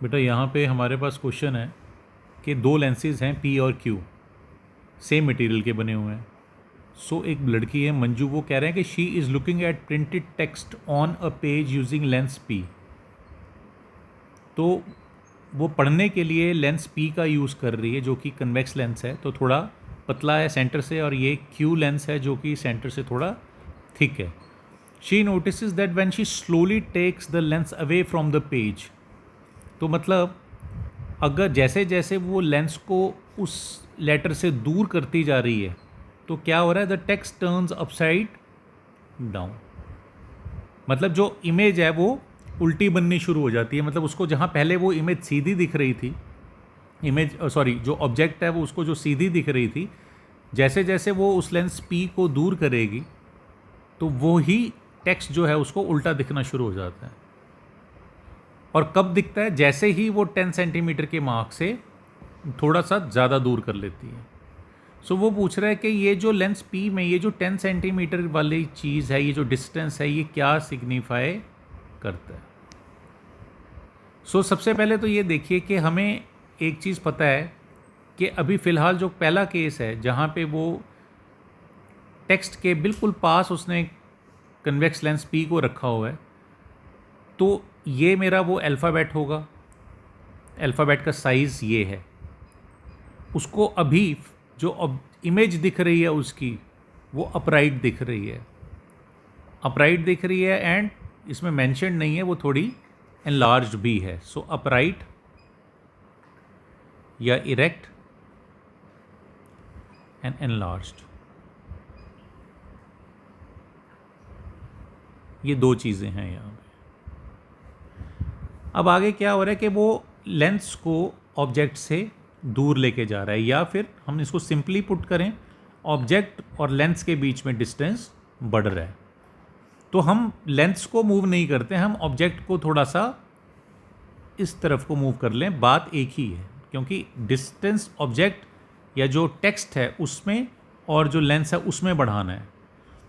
बेटा यहाँ पे हमारे पास क्वेश्चन है कि दो लेंसेज हैं पी और क्यू, सेम मटेरियल के बने हुए हैं। सो एक लड़की है मंजू, वो कह रहे हैं कि she is looking at printed text on a page using lens P. तो वो पढ़ने के लिए लेंस पी का यूज़ कर रही है जो कि कन्वेक्स लेंस है, तो थोड़ा पतला है सेंटर से, और ये क्यू लेंस है जो कि सेंटर से थोड़ा थिक है। She notice that when she slowly takes the lens away from the page, तो मतलब अगर जैसे जैसे वो लेंस को उस लेटर से दूर करती जा रही है तो क्या हो रहा है, the text turns upside down. मतलब जो इमेज है वो उल्टी बननी शुरू हो जाती है। मतलब उसको जहाँ पहले वो इमेज सीधी दिख रही थी, इमेज सॉरी जो ऑब्जेक्ट है वो उसको जो सीधी दिख रही थी, जैसे जैसे वो उस लेंस पी को दूर करेगी तो वो ही टेक्स्ट जो है उसको उल्टा दिखना शुरू हो जाता है। और कब दिखता है, जैसे ही वो 10 सेंटीमीटर के मार्क से थोड़ा सा ज़्यादा दूर कर लेती है। सो वो पूछ रहा है कि ये जो लेंस पी में ये जो 10 सेंटीमीटर वाली चीज़ है, ये जो डिस्टेंस है, ये क्या सिग्निफाई करता है। सो सबसे पहले तो ये देखिए कि हमें एक चीज़ पता है कि अभी फ़िलहाल जो पहला केस है जहाँ पे वो टेक्स्ट के बिल्कुल पास उसने कन्वेक्स लेंस पी को रखा हुआ है, तो ये मेरा वो अल्फ़ाबेट होगा। अल्फ़ाबेट का साइज़ ये है। उसको अभी जो इमेज दिख रही है उसकी वो अपराइट दिख रही है, अपराइट दिख रही है, एंड इसमें मेंशन नहीं है, वो थोड़ी एनलार्ज्ड भी है। सो अपराइट या इरेक्ट एंड एनलार्ज्ड, ये दो चीज़ें हैं यहाँ पे। अब आगे क्या हो रहा है कि वो लेंस को ऑब्जेक्ट से दूर लेके जा रहा है, या फिर हम इसको सिंपली पुट करें, ऑब्जेक्ट और लेंस के बीच में डिस्टेंस बढ़ रहा है। तो हम लेंस को मूव नहीं करते, हम ऑब्जेक्ट को थोड़ा सा इस तरफ को मूव कर लें, बात एक ही है, क्योंकि डिस्टेंस ऑब्जेक्ट या जो टेक्स्ट है उसमें और जो लेंस है उसमें बढ़ाना है,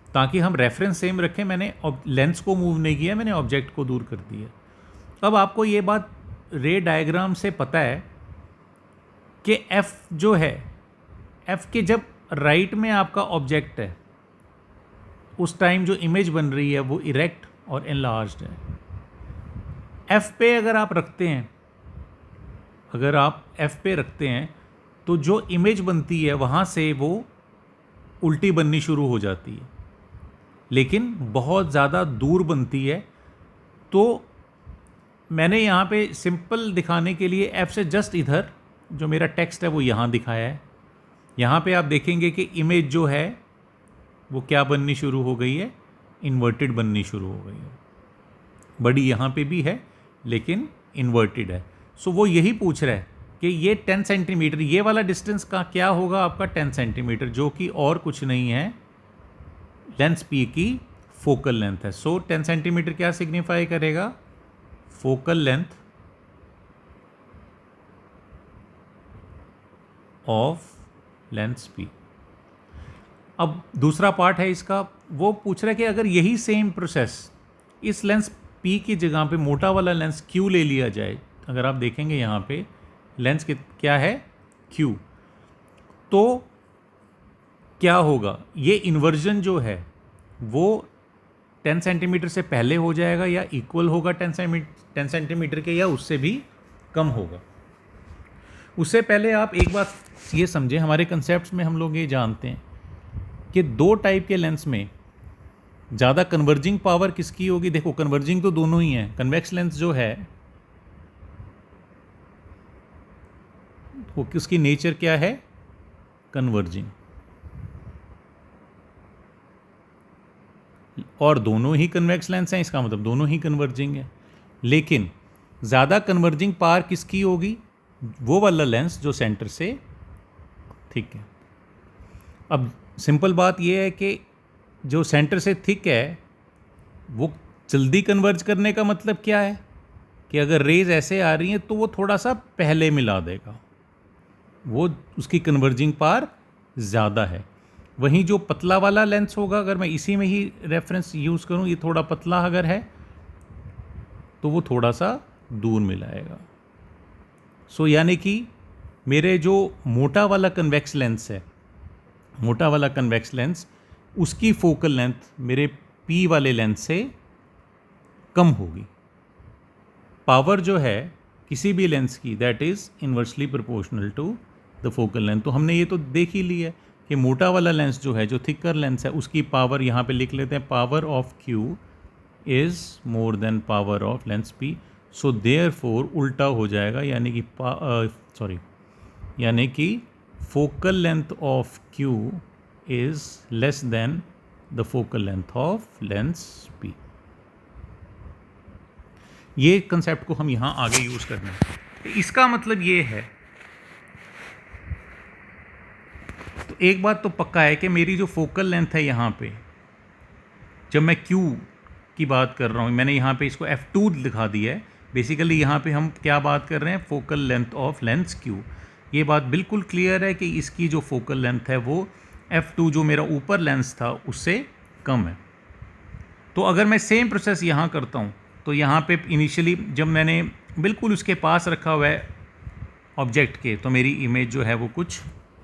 ताकि हम रेफरेंस सेम रखें। मैंने लेंस को मूव नहीं किया, मैंने ऑब्जेक्ट को दूर कर दिया। अब आपको ये बात रे डायग्राम से पता है कि F जो है, F के जब राइट में आपका ऑब्जेक्ट है उस टाइम जो इमेज बन रही है वो इरेक्ट और एनलार्ज्ड है। F पे अगर आप रखते हैं, अगर आप F पे रखते हैं तो जो इमेज बनती है वहाँ से वो उल्टी बननी शुरू हो जाती है, लेकिन बहुत ज़्यादा दूर बनती है। तो मैंने यहाँ पे सिंपल दिखाने के लिए F से जस्ट इधर जो मेरा टेक्स्ट है वो यहाँ दिखाया है। यहाँ पे आप देखेंगे कि इमेज जो है वो क्या बननी शुरू हो गई है, इन्वर्टेड बननी शुरू हो गई है। बड़ी यहाँ पे भी है लेकिन इन्वर्टेड है। सो वो यही पूछ रहा है कि ये 10 सेंटीमीटर, ये वाला डिस्टेंस का क्या होगा आपका 10 सेंटीमीटर, जो कि और कुछ नहीं है, लेंस पी की फोकल लेंथ है। सो 10 सेंटीमीटर क्या सिग्निफाई करेगा, focal length of lens P. अब दूसरा पार्ट है इसका, वो पूछ रहा है कि अगर यही सेम प्रोसेस इस लेंस पी की जगह पे मोटा वाला लेंस क्यू ले लिया जाए, अगर आप देखेंगे यहाँ पे लेंस क्या है, क्यू, तो क्या होगा, ये इन्वर्जन जो है वो 10 सेंटीमीटर से पहले हो जाएगा या इक्वल होगा 10 सेंटीमीटर के, या उससे भी कम होगा। उससे पहले आप एक बात ये समझें, हमारे कंसेप्ट्स में हम लोग ये जानते हैं कि दो टाइप के लेंस में ज़्यादा कन्वर्जिंग पावर किसकी होगी। देखो कन्वर्जिंग तो दोनों ही हैं। कन्वेक्स लेंस जो है वो किसकी नेचर क्या है, कन्वर्जिंग, और दोनों ही कन्वेक्स लेंस हैं, इसका मतलब दोनों ही कन्वर्जिंग है। लेकिन ज़्यादा कन्वर्जिंग पावर किसकी होगी, वो वाला लेंस जो सेंटर से, ठीक है। अब सिंपल बात यह है कि जो सेंटर से थिक है वो जल्दी कन्वर्ज करने का मतलब क्या है कि अगर रेज ऐसे आ रही हैं तो वो थोड़ा सा पहले मिला देगा, वो उसकी कन्वर्जिंग पावर ज़्यादा है। वहीं जो पतला वाला लेंस होगा, अगर मैं इसी में ही रेफरेंस यूज़ करूँ, ये थोड़ा पतला अगर है तो वो थोड़ा सा दूर मिलाएगा। सो यानी कि मेरे जो मोटा वाला कन्वेक्स लेंस है, मोटा वाला कन्वेक्स लेंस, उसकी फोकल लेंथ मेरे पी वाले लेंस से कम होगी। पावर जो है किसी भी लेंस की that is inversely proportional to the focal length. तो हमने ये तो देख ही लिया है कि मोटा वाला लेंस जो है, जो थिकर लेंस है, उसकी पावर यहाँ पे लिख लेते हैं, power of Q is more than power of lens P. So therefore उल्टा हो जाएगा, यानी कि focal length of Q is less than the focal length of lens P. ये कंसेप्ट को हम यहाँ आगे यूज़ करना है। इसका मतलब ये है, तो एक बात तो पक्का है कि मेरी जो फोकल लेंथ है यहाँ पे, जब मैं Q की बात कर रहा हूँ, मैंने यहाँ पे इसको F2 दिखा दिया है। बेसिकली यहाँ पे हम क्या बात कर रहे हैं, focal length of lens Q। ये बात बिल्कुल क्लियर है कि इसकी जो फोकल लेंथ है वो F2 जो मेरा ऊपर लेंस था उससे कम है। तो अगर मैं सेम प्रोसेस यहाँ करता हूँ, तो यहाँ पे इनिशियली जब मैंने बिल्कुल उसके पास रखा हुआ है ऑब्जेक्ट के, तो मेरी इमेज जो है वो कुछ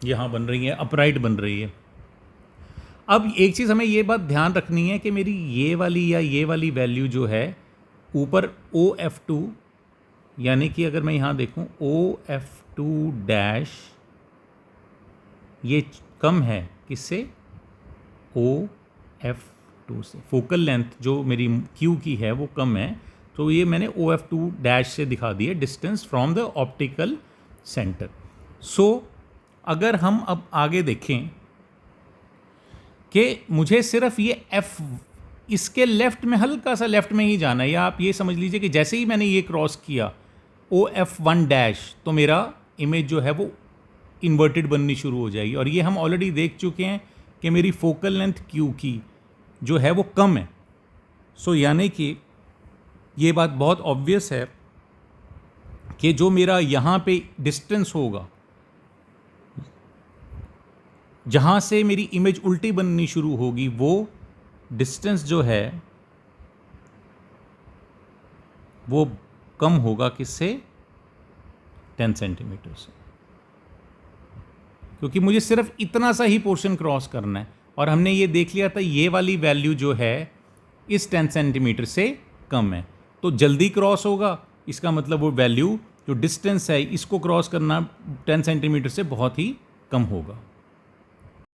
यहाँ बन रही है, अपराइट बन रही है। अब एक चीज़ हमें ये बात ध्यान रखनी है कि मेरी ये वाली या ये वाली वैल्यू जो है ऊपर OF2, यानी कि अगर मैं यहाँ देखूँ OF2 डैश, ये कम है किससे, OF2 से। फोकल लेंथ जो मेरी Q की है वो कम है, तो ये मैंने OF2 डैश से दिखा दिया, distance from the optical center. So अगर हम अब आगे देखें कि मुझे सिर्फ ये F, इसके लेफ़्ट में, हल्का सा लेफ़्ट में ही जाना है, या आप ये समझ लीजिए कि जैसे ही मैंने ये क्रॉस किया OF1 डैश, तो मेरा इमेज जो है वो इन्वर्टेड बननी शुरू हो जाएगी। और ये हम ऑलरेडी देख चुके हैं कि मेरी फोकल लेंथ Q की जो है वो कम है। सो यानी कि ये बात बहुत ऑब्वियस है कि जो मेरा यहाँ पे डिस्टेंस होगा, जहाँ से मेरी इमेज उल्टी बननी शुरू होगी, वो डिस्टेंस जो है वो कम होगा किससे, 10 सेंटीमीटर से, क्योंकि मुझे सिर्फ इतना सा ही पोर्शन क्रॉस करना है। और हमने ये देख लिया था ये वाली वैल्यू जो है इस 10 सेंटीमीटर से कम है, तो जल्दी क्रॉस होगा। इसका मतलब वो वैल्यू जो डिस्टेंस है इसको क्रॉस करना 10 सेंटीमीटर से बहुत ही कम होगा।